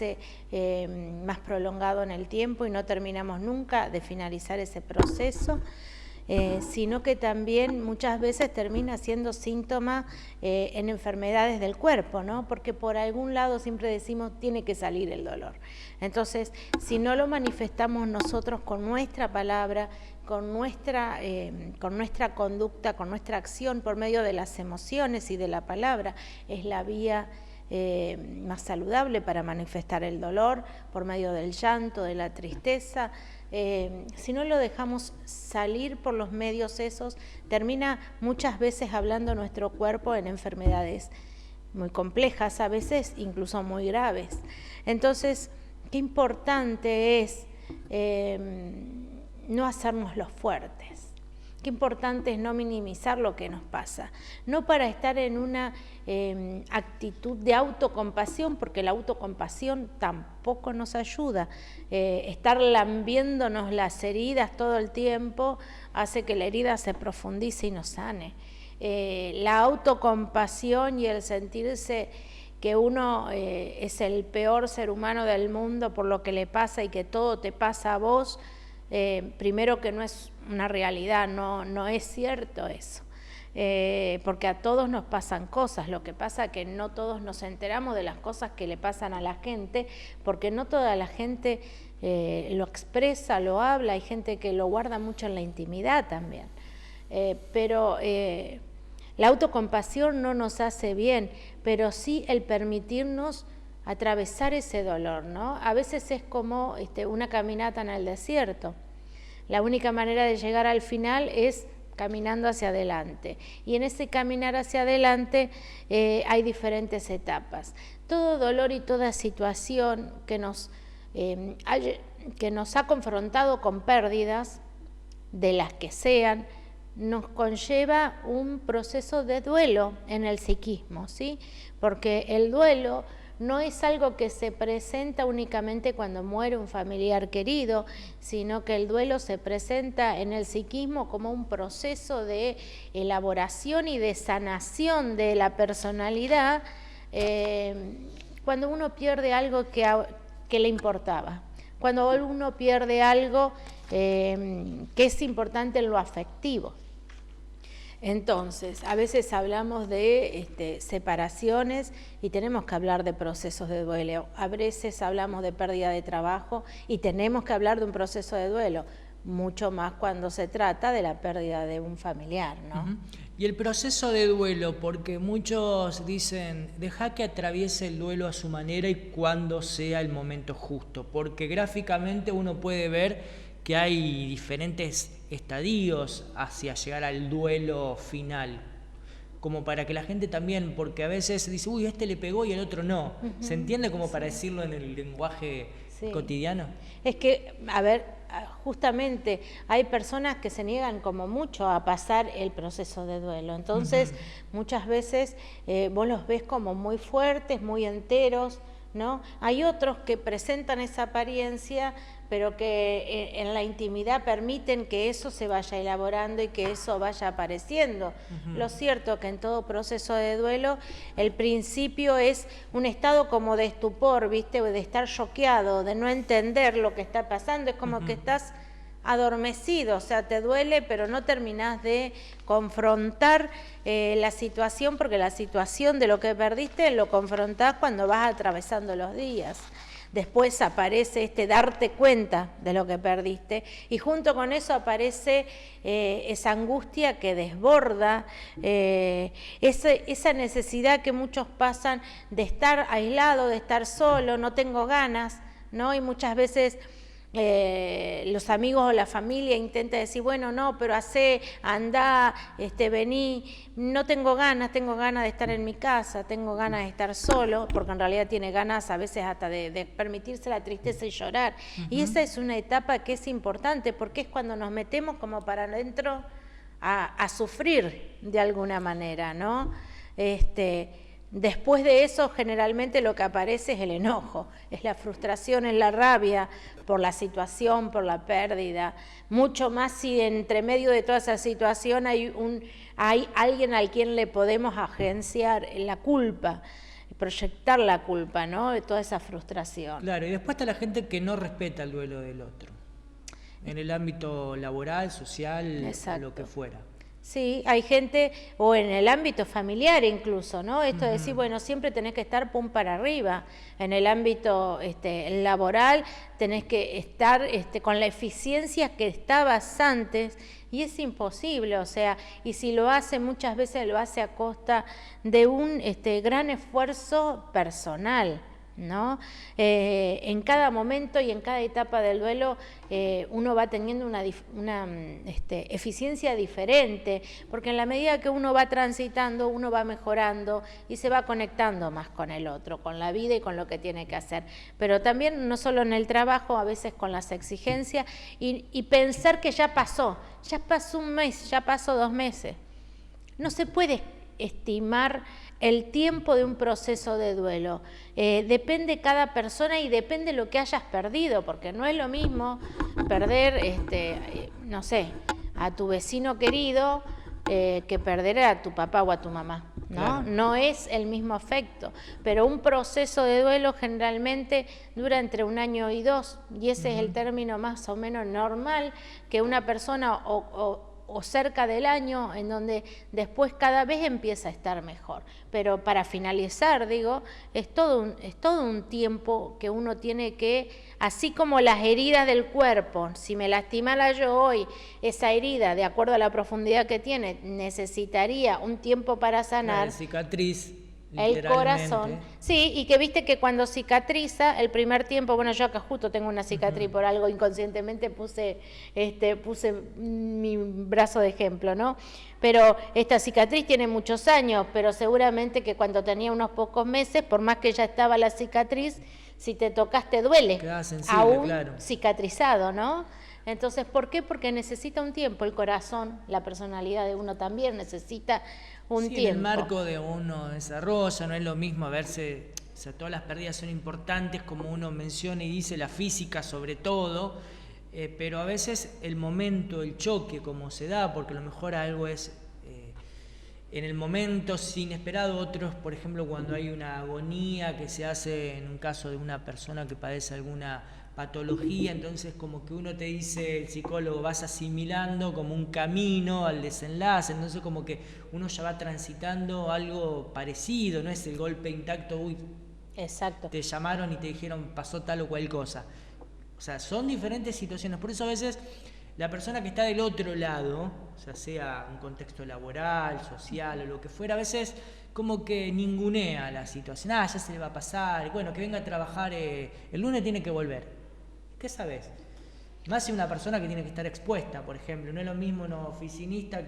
hace más prolongado en el tiempo y no terminamos nunca de finalizar ese proceso. Sino que también muchas veces termina siendo síntoma en enfermedades del cuerpo, ¿no? Porque por algún lado siempre decimos tiene que salir el dolor. Entonces, si no lo manifestamos nosotros con nuestra palabra, con nuestra conducta, con nuestra acción por medio de las emociones y de la palabra, es la vía más saludable para manifestar el dolor, por medio del llanto, de la tristeza. Si no lo dejamos salir por los medios esos, termina muchas veces hablando nuestro cuerpo en enfermedades muy complejas, a veces incluso muy graves. Entonces, qué importante es no hacernos los fuertes. Qué importante es no minimizar lo que nos pasa, no para estar en una actitud de autocompasión, porque la autocompasión tampoco nos ayuda. Estar lambiéndonos las heridas todo el tiempo hace que la herida se profundice y nos sane. La autocompasión y el sentirse que uno es el peor ser humano del mundo por lo que le pasa y que todo te pasa a vos, primero que no es una realidad, no es cierto eso, porque a todos nos pasan cosas, lo que pasa es que no todos nos enteramos de las cosas que le pasan a la gente, porque no toda la gente lo expresa, lo habla, hay gente que lo guarda mucho en la intimidad también, pero la autocompasión no nos hace bien, pero sí el permitirnos atravesar ese dolor, ¿no? A veces es como una caminata en el desierto. La única manera de llegar al final es caminando hacia adelante. Y en ese caminar hacia adelante hay diferentes etapas. Todo dolor y toda situación que nos ha confrontado con pérdidas, de las que sean, nos conlleva un proceso de duelo en el psiquismo, ¿sí? Porque el duelo no es algo que se presenta únicamente cuando muere un familiar querido, sino que el duelo se presenta en el psiquismo como un proceso de elaboración y de sanación de la personalidad cuando uno pierde algo que le importaba, cuando uno pierde algo que es importante en lo afectivo. Entonces, a veces hablamos de separaciones y tenemos que hablar de procesos de duelo. A veces hablamos de pérdida de trabajo y tenemos que hablar de un proceso de duelo, mucho más cuando se trata de la pérdida de un familiar, ¿no? Uh-huh. Y el proceso de duelo, porque muchos dicen, deja que atraviese el duelo a su manera y cuando sea el momento justo, porque gráficamente uno puede ver que hay diferentes estadios hacia llegar al duelo final, como para que la gente también, porque a veces dice, uy, este le pegó y el otro no. Uh-huh. ¿Se entiende como para decirlo en el lenguaje cotidiano? Es que, a ver, justamente hay personas que se niegan como mucho a pasar el proceso de duelo. Entonces, muchas veces vos los ves como muy fuertes, muy enteros, ¿no? Hay otros que presentan esa apariencia, pero que en la intimidad permiten que eso se vaya elaborando y que eso vaya apareciendo. Lo cierto que en todo proceso de duelo el principio es un estado como de estupor, ¿viste? De estar choqueado, de no entender lo que está pasando, es como que estás adormecido, o sea, te duele, pero no terminás de confrontar la situación, porque la situación de lo que perdiste lo confrontás cuando vas atravesando los días. Después aparece darte cuenta de lo que perdiste y junto con eso aparece esa angustia que desborda, esa necesidad que muchos pasan de estar aislado, de estar solo, no tengo ganas, ¿no? Y muchas veces los amigos o la familia intenta decir, bueno, no, pero andá, vení, no tengo ganas de estar en mi casa, tengo ganas de estar solo, porque en realidad tiene ganas a veces hasta de permitirse la tristeza y llorar. Y esa es una etapa que es importante, porque es cuando nos metemos como para adentro a sufrir de alguna manera, ¿no? Después de eso, generalmente lo que aparece es el enojo, es la frustración, es la rabia por la situación, por la pérdida. Mucho más si entre medio de toda esa situación hay alguien al quien le podemos agenciar la culpa. proyectar la culpa, ¿no? De toda esa frustración. Claro, y después está la gente que no respeta el duelo del otro, en el ámbito laboral, social, o lo que fuera. Sí, hay gente, o en el ámbito familiar incluso, ¿no? Esto de decir, bueno, siempre tenés que estar pum para arriba. En el ámbito laboral tenés que estar con la eficiencia que estabas antes, y es imposible, o sea, y si lo hace, muchas veces lo hace a costa de un gran esfuerzo personal, ¿no? En cada momento y en cada etapa del duelo uno va teniendo una eficiencia diferente, porque en la medida que uno va transitando, uno va mejorando y se va conectando más con el otro, con la vida y con lo que tiene que hacer. Pero también no solo en el trabajo, a veces con las exigencias y pensar que ya pasó un mes, ya pasó 2 meses. No se puede estimar el tiempo de un proceso de duelo. Depende cada persona y depende lo que hayas perdido, porque no es lo mismo perder, no sé, a tu vecino querido que perder a tu papá o a tu mamá, ¿no? Claro. No es el mismo afecto, pero un proceso de duelo generalmente dura entre 1 año y 2, y ese es el término más o menos normal que una persona o cerca del año, en donde después cada vez empieza a estar mejor. Pero para finalizar, digo, es todo un tiempo que uno tiene que, así como las heridas del cuerpo, si me lastimara yo hoy, esa herida, de acuerdo a la profundidad que tiene, necesitaría un tiempo para sanar. La cicatriz. El corazón, sí, y que viste que cuando cicatriza, el primer tiempo, bueno, yo acá justo tengo una cicatriz por algo, inconscientemente puse mi brazo de ejemplo, ¿no? Pero esta cicatriz tiene muchos años, pero seguramente que cuando tenía unos pocos meses, por más que ya estaba la cicatriz, si te tocas te duele, queda sensible, aún claro. Cicatrizado, ¿no? Entonces, ¿por qué? Porque necesita un tiempo, el corazón, la personalidad de uno también necesita un tiempo. En el marco de uno desarrolla, no es lo mismo verse, o sea, todas las pérdidas son importantes, como uno menciona y dice, la física sobre todo, pero a veces el momento, el choque, como se da, porque a lo mejor algo es en el momento inesperado, otros, por ejemplo, cuando hay una agonía que se hace en un caso de una persona que padece alguna patología, entonces como que uno te dice, el psicólogo, vas asimilando como un camino al desenlace, entonces como que uno ya va transitando algo parecido, no es el golpe intacto, uy, exacto, te llamaron y te dijeron pasó tal o cual cosa. O sea, son diferentes situaciones, por eso a veces la persona que está del otro lado, ya sea un contexto laboral, social o lo que fuera, a veces como que ningunea la situación, ya se le va a pasar, bueno, que venga a trabajar, el lunes tiene que volver. ¿Qué sabes? Más si una persona que tiene que estar expuesta, por ejemplo, no es lo mismo un oficinista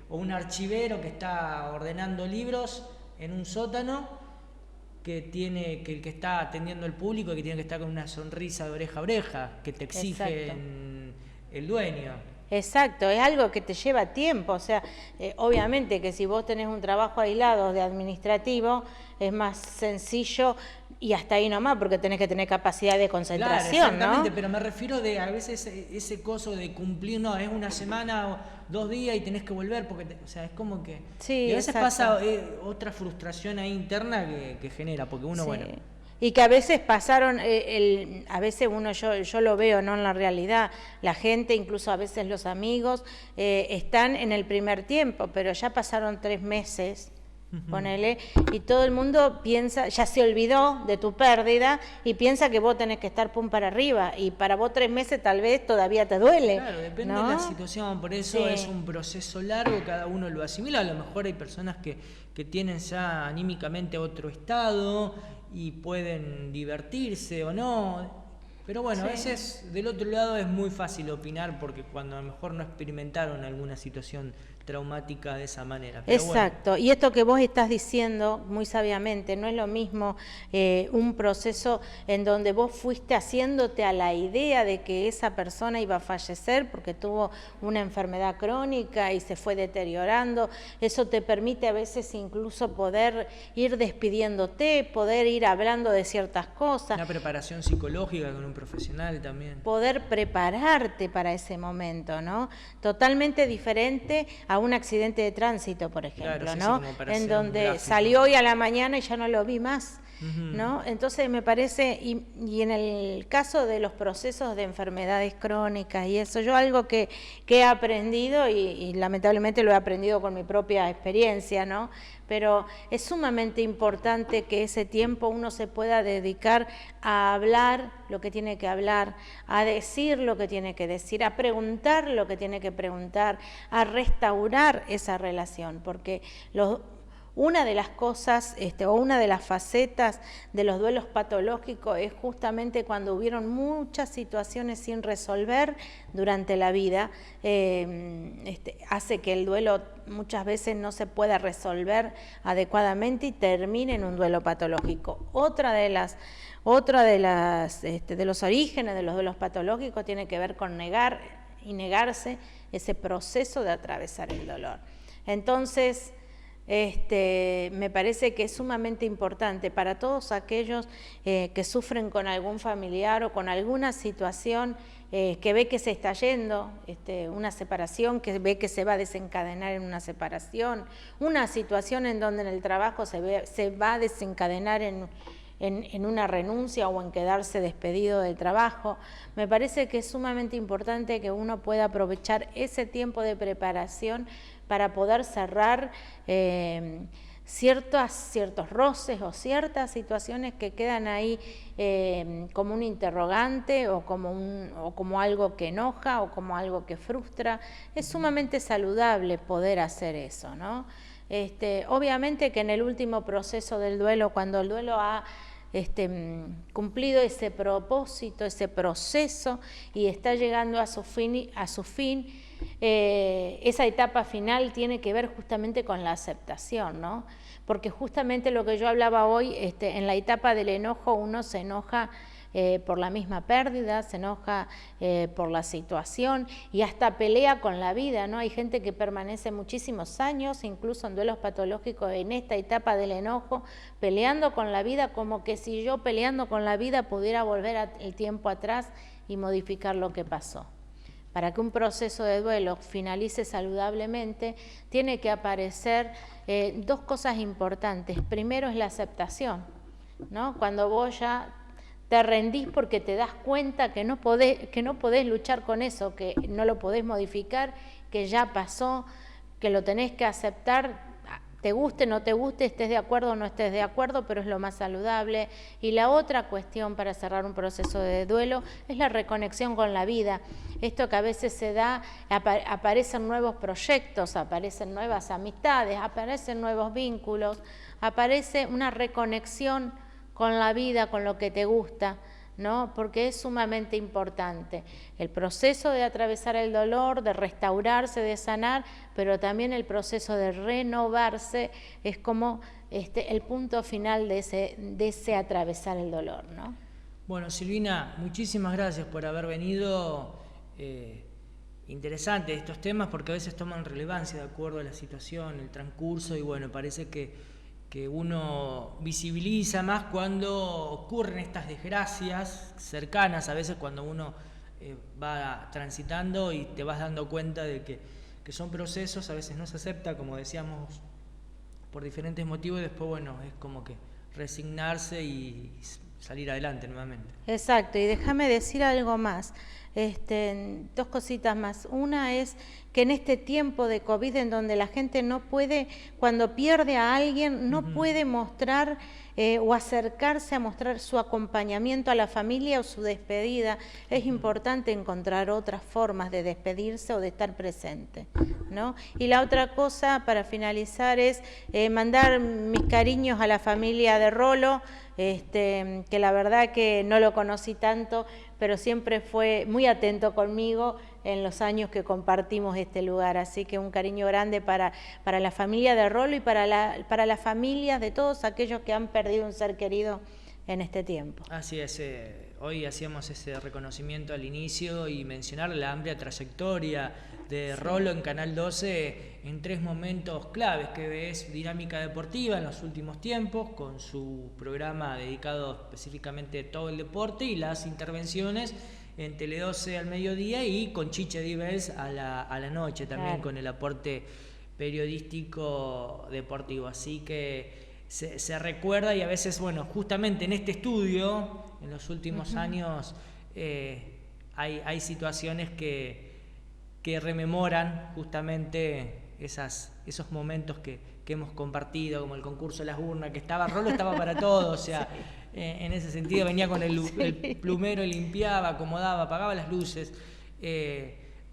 o un archivero que está ordenando libros en un sótano que el que está atendiendo al público y que tiene que estar con una sonrisa de oreja a oreja, que te exige el dueño. Exacto, es algo que te lleva tiempo, o sea, obviamente que si vos tenés un trabajo aislado de administrativo, es más sencillo y hasta ahí nomás, porque tenés que tener capacidad de concentración, claro, exactamente, ¿no? Pero me refiero de a veces ese coso de cumplir, no, es una semana o 2 días y tenés que volver, porque o sea, es como que... Sí, y a veces exacto. pasa otra frustración ahí interna que genera, porque uno, Sí. bueno... Y que a veces pasaron, a veces yo lo veo, ¿no? En la realidad, la gente, incluso a veces los amigos, están en el primer tiempo, pero ya pasaron 3 meses, ponele, y todo el mundo piensa, ya se olvidó de tu pérdida y piensa que vos tenés que estar pum para arriba, y para vos 3 meses tal vez todavía te duele. Claro, depende ¿no? de la situación, por eso es un proceso largo, cada uno lo asimila, a lo mejor hay personas que tienen ya anímicamente otro estado y pueden divertirse o no, pero bueno, a veces del otro lado es muy fácil opinar porque cuando a lo mejor no experimentaron alguna situación traumática de esa manera. Pero exacto, bueno. Y esto que vos estás diciendo muy sabiamente, no es lo mismo un proceso en donde vos fuiste haciéndote a la idea de que esa persona iba a fallecer porque tuvo una enfermedad crónica y se fue deteriorando. Eso te permite a veces incluso poder ir despidiéndote, poder ir hablando de ciertas cosas. Una preparación psicológica con un profesional también. Poder prepararte para ese momento, ¿no? Totalmente diferente a a un accidente de tránsito, por ejemplo, Claro, sí, ¿no? sí, como para En hacer un donde gráfico. salió hoy a la mañana y ya no lo vi más, Ujú. ¿no? Entonces me parece, y en el caso de los procesos de enfermedades crónicas y eso, yo algo que he aprendido y lamentablemente lo he aprendido con mi propia experiencia, ¿no? Pero es sumamente importante que ese tiempo uno se pueda dedicar a hablar lo que tiene que hablar, a decir lo que tiene que decir, a preguntar lo que tiene que preguntar, a restaurar esa relación, porque una de las cosas o una de las facetas de los duelos patológicos es justamente cuando hubieron muchas situaciones sin resolver durante la vida, hace que el duelo muchas veces no se pueda resolver adecuadamente y termine en un duelo patológico. Otra de los orígenes de los duelos patológicos tiene que ver con negar y negarse ese proceso de atravesar el dolor. Entonces, me parece que es sumamente importante para todos aquellos que sufren con algún familiar o con alguna situación que ve que se está yendo, una separación, que ve que se va a desencadenar en una separación, una situación en donde en el trabajo se va a desencadenar en una renuncia o en quedarse despedido del trabajo. Me parece que es sumamente importante que uno pueda aprovechar ese tiempo de preparación para poder cerrar ciertos roces o ciertas situaciones que quedan ahí como un interrogante o como algo que enoja o como algo que frustra. Es sumamente saludable poder hacer eso, ¿no? Obviamente que en el último proceso del duelo, cuando el duelo ha cumplido ese propósito, ese proceso y está llegando a su fin, esa etapa final tiene que ver justamente con la aceptación, ¿no? Porque justamente lo que yo hablaba hoy, en la etapa del enojo uno se enoja por la misma pérdida, se enoja por la situación y hasta pelea con la vida, ¿no? Hay gente que permanece muchísimos años, incluso en duelos patológicos, en esta etapa del enojo, peleando con la vida, como que si yo peleando con la vida pudiera volver el tiempo atrás y modificar lo que pasó. Para que un proceso de duelo finalice saludablemente, tiene que aparecer dos cosas importantes. Primero es la aceptación, ¿no? Cuando vos ya te rendís porque te das cuenta que no podés luchar con eso, que no lo podés modificar, que ya pasó, que lo tenés que aceptar, te guste, no te guste, estés de acuerdo o no estés de acuerdo, pero es lo más saludable. Y la otra cuestión para cerrar un proceso de duelo es la reconexión con la vida. Esto que a veces se da, aparecen nuevos proyectos, aparecen nuevas amistades, aparecen nuevos vínculos, aparece una reconexión con la vida, con lo que te gusta, ¿no? Porque es sumamente importante el proceso de atravesar el dolor, de restaurarse, de sanar, pero también el proceso de renovarse es como el punto final de ese atravesar el dolor, ¿no? Bueno, Silvina, muchísimas gracias por haber venido. Interesante estos temas porque a veces toman relevancia de acuerdo a la situación, el transcurso, y bueno, parece que uno visibiliza más cuando ocurren estas desgracias cercanas, a veces cuando uno va transitando y te vas dando cuenta de que son procesos, a veces no se acepta, como decíamos, por diferentes motivos, y después, bueno, es como que resignarse y salir adelante nuevamente. Exacto, y déjame decir algo más, dos cositas más. Una es que en este tiempo de COVID en donde la gente no puede, cuando pierde a alguien, no puede mostrar o acercarse a mostrar su acompañamiento a la familia o su despedida, es importante encontrar otras formas de despedirse o de estar presente, ¿no? Y la otra cosa, para finalizar, es mandar mis cariños a la familia de Rolo, que la verdad que no lo conocí tanto, pero siempre fue muy atento conmigo en los años que compartimos este lugar. Así que un cariño grande para la familia de Rolo y para las familias de todos aquellos que han perdido un ser querido en este tiempo. Así es, hoy hacíamos ese reconocimiento al inicio y mencionar la amplia trayectoria de Rolo en Canal 12 en 3 momentos claves, que es Dinámica Deportiva en los últimos tiempos, con su programa dedicado específicamente a todo el deporte y las intervenciones en Tele12 al mediodía y con Chiche Divels a la noche también, Claro. con el aporte periodístico deportivo. Así que se recuerda, y a veces, bueno, justamente en este estudio, en los últimos años, hay situaciones que rememoran justamente esos momentos que hemos compartido, como el concurso de las urnas, que Rolo estaba para todo, o sea, en ese sentido venía con el plumero, limpiaba, acomodaba, apagaba las luces,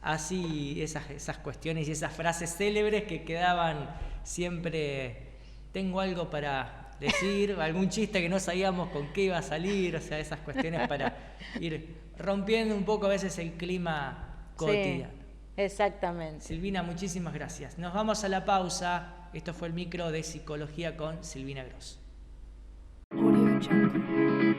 así esas cuestiones y esas frases célebres que quedaban siempre, tengo algo para decir, algún chiste que no sabíamos con qué iba a salir, o sea, esas cuestiones para ir rompiendo un poco a veces el clima cotidiano. Sí, exactamente. Silvina, muchísimas gracias. Nos vamos a la pausa. Esto fue el micro de Psicología con Silvina Gross. Audio Jungle.